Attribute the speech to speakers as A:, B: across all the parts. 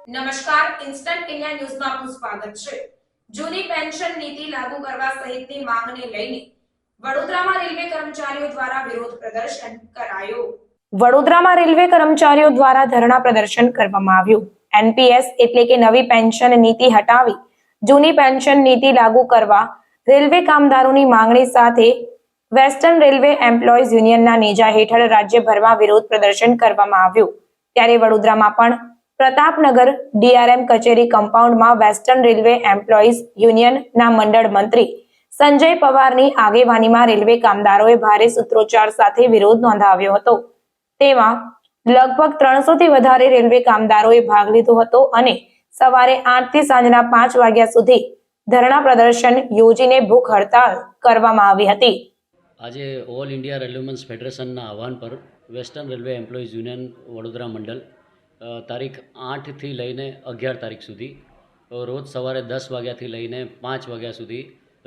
A: નમસ્કાર, instant India ન્યૂઝમાં આપનું સ્વાગત છે। જૂની પેન્શન નીતિ લાગુ કરવા સહિતની માંગને લઈને વડોદરામાં રેલવે કર્મચારીઓ દ્વારા વિરોધ પ્રદર્શન કરાયો। વડોદરામાં રેલવે કર્મચારીઓ દ્વારા ધરણા પ્રદર્શન કરવામાં આવ્યું। એનપીએસ એટલે કે નવી પેન્શન નીતિ હટાવી જૂની પેન્શન નીતિ લાગુ કરવા રેલવે કામદારોની માંગણી સાથે વેસ્ટર્ન રેલવે એમ્પ્લોઈઝ યુનિયનના નેજા હેઠળ રાજ્યભરમાં વિરોધ પ્રદર્શન કરવામાં આવ્યું। ત્યારે વડોદરામાં પણ પ્રતાપનગર ડીઆરએમ કચેરી કમ્પાઉન્ડમાં વેસ્ટર્ન રેલવે એમ્પ્લોઈઝ યુનિયનના મંડળ મંત્રી સંજય પવારની આગેવાનીમાં રેલવે કામદારોએ ભારે સૂત્રોચ્ચાર સાથે વિરોધ નોંધાવ્યો હતો। તેમાં લગભગ 300 થી વધારે રેલવે કામદારોએ ભાગ લીધો હતો અને સવારે 8 થી સાંજના 5 વાગ્યા સુધી ધરણા પ્રદર્શન યોજીને ભૂખ હડતાળ કરવામાં આવી હતી।
B: આજે ઓલ ઇન્ડિયા રેલવેમેન્સ ફેડરેશનના આહવાન પર western railway employees union Vadodara મંડળ તારીખ 8 થી લઈને 11 તારીખ સુધી રોજ સવારે 10 વાગ્યાથી લઈને 5 વાગ્યા સુધી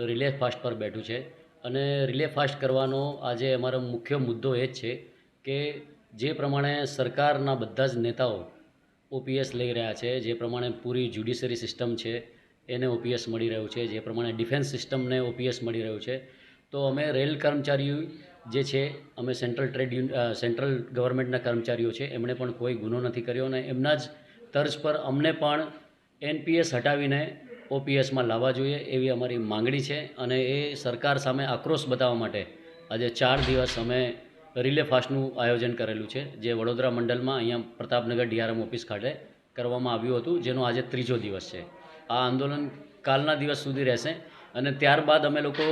B: રિલે ફાસ્ટ પર બેઠું છે। અને રિલે ફાસ્ટ કરવાનો આજે અમારો મુખ્ય મુદ્દો એ જ છે કે જે પ્રમાણે સરકારના બધા જ નેતાઓ ઓપીએસ લઈ રહ્યા છે, જે પ્રમાણે પૂરી જ્યુડિશરી સિસ્ટમ છે એને ઓપીએસ મળી રહ્યું છે, જે પ્રમાણે ડિફેન્સ સિસ્ટમને ઓપીએસ મળી રહ્યું છે, તો અમે રેલ કર્મચારીઓ જે છે અમે સેન્ટ્રલ ગવર્મેન્ટના કર્મચારીઓ છે એમણે પણ કોઈ ગુનો નથી કર્યો અને એમના જ તર્જ પર અમને પણ એનપીએસ હટાવીને ઓપીએસમાં લાવવા જોઈએ એવી અમારી માંગણી છે। અને એ સરકાર સામે આક્રોશ બતાવવા માટે આજે 4 દિવસ અમે રિલે ફાસ્ટનું આયોજન કરેલું છે, જે વડોદરા મંડળમાં અહીંયા પ્રતાપનગર ડીઆરએમ ઓફિસ ખાતે કરવામાં આવ્યું હતું, જેનો આજે 3જો દિવસ છે। આ આંદોલન કાલના દિવસ સુધી રહેશે અને ત્યારબાદ અમે લોકો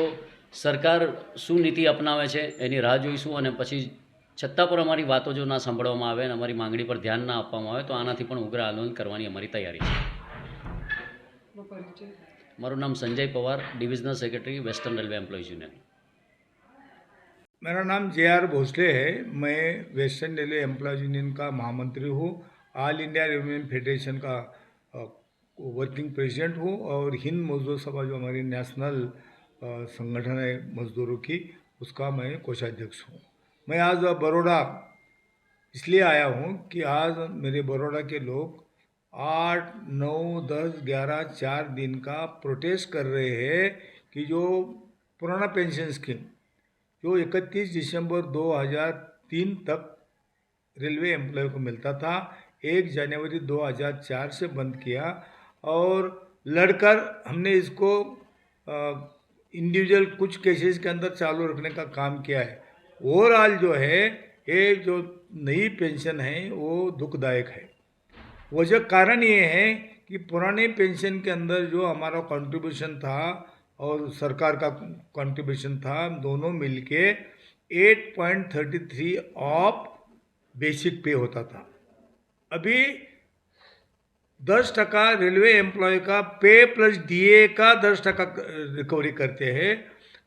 B: સરકાર શું નીતિ અપનાવે છે એની રાહ જોઈશું અને પછી છતાં પણ અમારી વાતો જો ના સાંભળવામાં આવે અને અમારી માંગણી પર ધ્યાન ના આપવામાં આવે તો આનાથી પણ ઉગ્ર આંદોલન કરવાની અમારી તૈયારી છે। મારું નામ Sanjay Pawar, divisional secretary western railway employees union.
C: मेरा नाम जे.आर. भोसले है। मैं वेस्टर्न रेलवे एम्प्लॉयज़ यूनियन का महामंत्री हूँ, ऑल इंडिया रेलवे फेडरेशन का वर्किंग प्रेसिडेंट हूँ और हिंद मजदूर सभा जो हमारी नेशनल संगठन है मजदूरों की, उसका मैं कोषाध्यक्ष हूँ। मैं आज बड़ौदा इसलिए आया हूँ कि आज मेरे बड़ौदा के लोग 8, 9, 10, 11, 4 दिन का प्रोटेस्ट कर रहे हैं कि जो पुराना पेंशन स्कीम जो 31 दिसंबर 2003 तक रेलवे एम्प्लॉय को मिलता था, 1 जनवरी 2004 से बंद किया और लड़कर हमने इसको इंडिविजुअल कुछ केसेस के अंदर चालू रखने का काम किया है। ओवरऑल जो है ये जो नई पेंशन है वो दुखदायक है। वजह कारण ये है कि पुराने पेंशन के अंदर जो हमारा कंट्रीब्यूशन था और सरकार का कंट्रीब्यूशन था, दोनों मिलके 8.33 ऑफ बेसिक पे होता था। अभी 10% रेलवे एम्प्लॉय का पे प्लस डीए का 10% रिकवरी करते हैं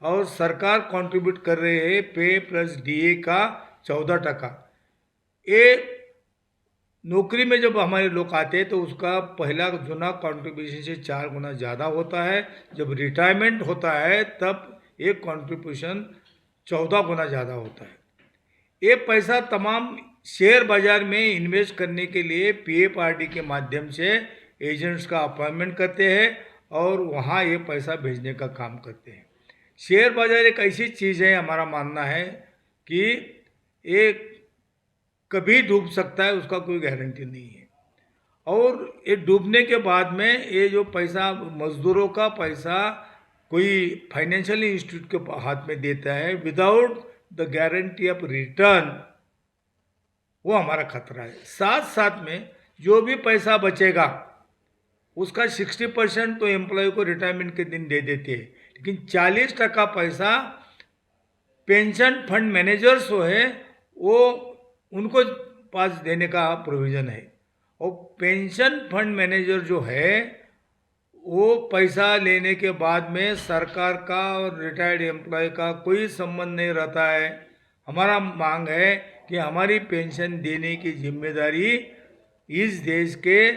C: और सरकार कंट्रीब्यूट कर रहे हैं पे प्लस डीए का 14%। ये नौकरी में जब हमारे लोग आते हैं तो उसका पहला जुना कंट्रीब्यूशन से 4 गुना ज़्यादा होता है। जब रिटायरमेंट होता है तब एक कंट्रीब्यूशन 14 गुना ज़्यादा होता है। ये पैसा तमाम शेयर बाज़ार में इन्वेस्ट करने के लिए पीएफआरडी के माध्यम से एजेंट्स का अपॉइंटमेंट करते हैं और वहाँ ये पैसा भेजने का काम करते हैं। शेयर बाज़ार एक ऐसी चीज़ है, हमारा मानना है कि ये कभी डूब सकता है, उसका कोई गारंटी नहीं है। और ये डूबने के बाद में ये जो पैसा मजदूरों का पैसा कोई फाइनेंशियल इंस्टीट्यूट के हाथ में देता है without the guarantee of return, वो हमारा खतरा है। साथ साथ में जो भी पैसा बचेगा उसका 60% तो एम्प्लॉय को रिटायरमेंट के दिन दे देते हैं, लेकिन 40% पैसा पेंशन फंड मैनेजर्स जो है वो उनको पास देने का प्रोविज़न है। और पेंशन फंड मैनेजर जो है वो पैसा लेने के बाद में सरकार का और रिटायर्ड एम्प्लॉय का कोई संबंध नहीं रहता है। हमारा मांग है कि हमारी पेंशन देने की जिम्मेदारी इस देश के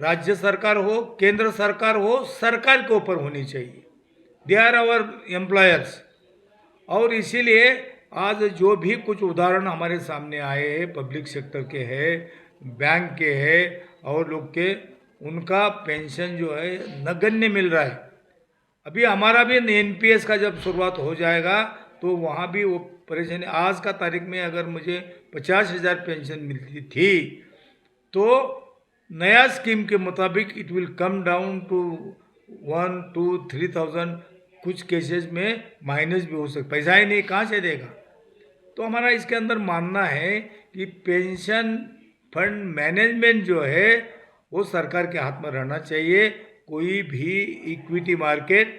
C: राज्य सरकार हो, केंद्र सरकार हो, सरकार के ऊपर होनी चाहिए। They are our employers. और इसीलिए आज जो भी कुछ उदाहरण हमारे सामने आए हैं, पब्लिक सेक्टर के हैं, बैंक के हैं और लोग के उनका पेंशन जो है नगण्य मिल रहा है। अभी हमारा भी एनपीएस का जब शुरुआत हो जाएगा तो वहाँ भी वो परेशानी। आज का तारीख में अगर मुझे 50,000 पेंशन मिलती थी तो नया स्कीम के मुताबिक it will come down to 1, 2, 3,000। कुछ केसेस में माइनस भी हो सकता, पैसा ही नहीं कहाँ से देगा। तो हमारा इसके अंदर मानना है कि पेंशन फंड मैनेजमेंट जो है वो सरकार के हाथ में रहना चाहिए। कोई भी इक्विटी मार्केट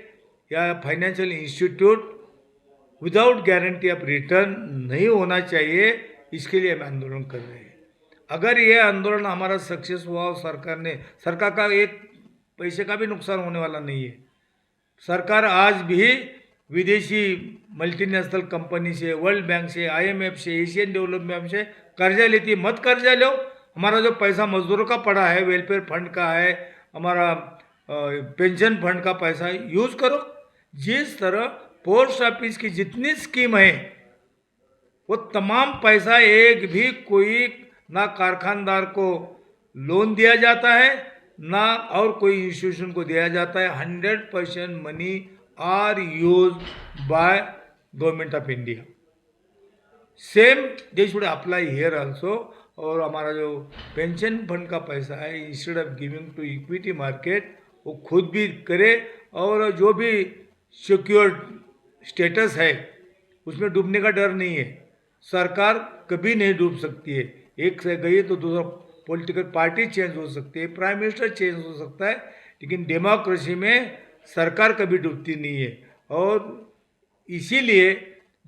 C: या financial institute without guarantee of return नहीं होना चाहिए। इसके लिए हम आंदोलन कर रहे हैं। अगर ये आंदोलन हमारा सक्सेस हुआ और सरकार का एक पैसे का भी नुकसान होने वाला नहीं है। सरकार आज भी विदेशी मल्टीनेशनल कंपनी से, वर्ल्ड बैंक से, IMF से, एशियन डेवलपमेंट बैंक से कर्जा लेती है। मत कर्जा लो, हमारा जो पैसा मजदूरों का पड़ा है, वेलफेयर फंड का है, हमारा पेंशन फंड का पैसा यूज करो। जिस तरह पोस्ट ऑफिस की जितनी स्कीम है वो तमाम पैसा एक भी कोई ना कारखानदार को लोन दिया जाता है ना और कोई इंस्टीट्यूशन को दिया जाता है। 100% money are use by government of India. Same they should apply here also. और हमारा जो पेंशन फंड का पैसा है instead of giving to equity market वो खुद भी करे। और जो भी सिक्योर्ड स्टेटस है उसमें डूबने का डर नहीं है। सरकार कभी नहीं डूब सकती है। एक से गई तो दूसरा पॉलिटिकल पार्टी चेंज हो सकती है, प्राइम मिनिस्टर चेंज हो सकता है, लेकिन डेमोक्रेसी में सरकार कभी डूबती नहीं है। और इसीलिए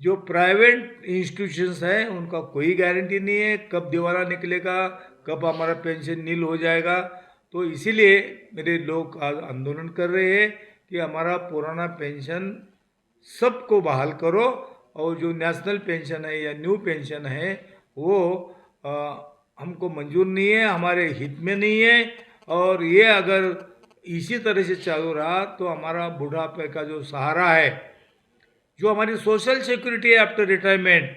C: जो प्राइवेट इंस्टीट्यूशंस हैं उनका कोई गारंटी नहीं है कब दिवाला निकलेगा, कब हमारा पेंशन नील हो जाएगा। तो इसीलिए मेरे लोग आज आंदोलन कर रहे हैं कि हमारा पुराना पेंशन सबको बहाल करो और जो नेशनल पेंशन है या न्यू पेंशन है वो हमको मंजूर नहीं है, हमारे हित में नहीं है। और ये अगर इसी तरह से चालू रहा तो हमारा बुढ़ापे का जो सहारा है, जो हमारी सोशल सिक्योरिटी है आफ्टर रिटायरमेंट,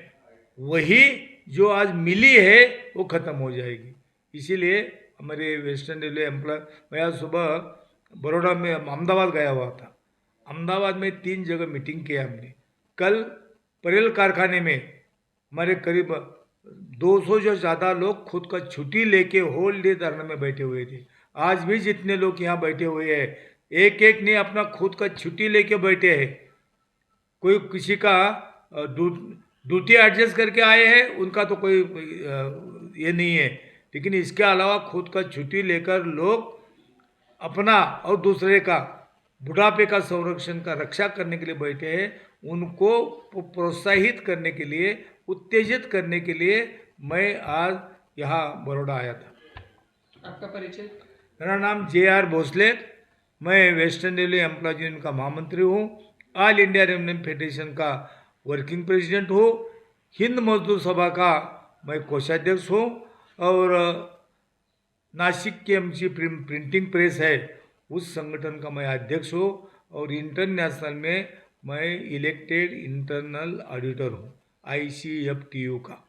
C: वही जो आज मिली है वो ख़त्म हो जाएगी। इसीलिए हमारे वेस्टर्न रेलवे एम्प्लॉय, मैं आज सुबह बड़ौदा में अहमदाबाद गया हुआ था। अहमदाबाद में 3 जगह मीटिंग किया हमने। कल परेल कारखाने में हमारे करीब 200 जो ज़्यादा लोग खुद का छुट्टी लेके होल डे धरने में बैठे हुए थे। आज भी जितने लोग यहाँ बैठे हुए हैं एक एक ने अपना खुद का छुट्टी लेके बैठे हैं। कोई किसी का ड्यूटी एडजस्ट करके आए हैं, उनका तो कोई ये नहीं है, लेकिन इसके अलावा खुद का छुट्टी लेकर लोग अपना और दूसरे का बुढ़ापे का संरक्षण का रक्षा करने के लिए बैठे हैं। उनको प्रोत्साहित करने के लिए, उत्तेजित करने के लिए मैं आज यहाँ बड़ौदा आया था।
D: आपका परिचय?
C: मेरा नाम JR भोसले, मैं वेस्टर्न रेलवे एम्प्लॉय यूनियन का महामंत्री हूँ, ऑल इंडिया रेलवे फेडरेशन का वर्किंग प्रेसिडेंट हूँ, हिंद मजदूर सभा का मैं कोषाध्यक्ष हूँ और नासिक की MC प्रिंटिंग प्रेस है उस संगठन का मैं अध्यक्ष हूँ और इंटरनेशनल में मैं इलेक्टेड इंटरनल ऑडिटर हूँ ICFTU का।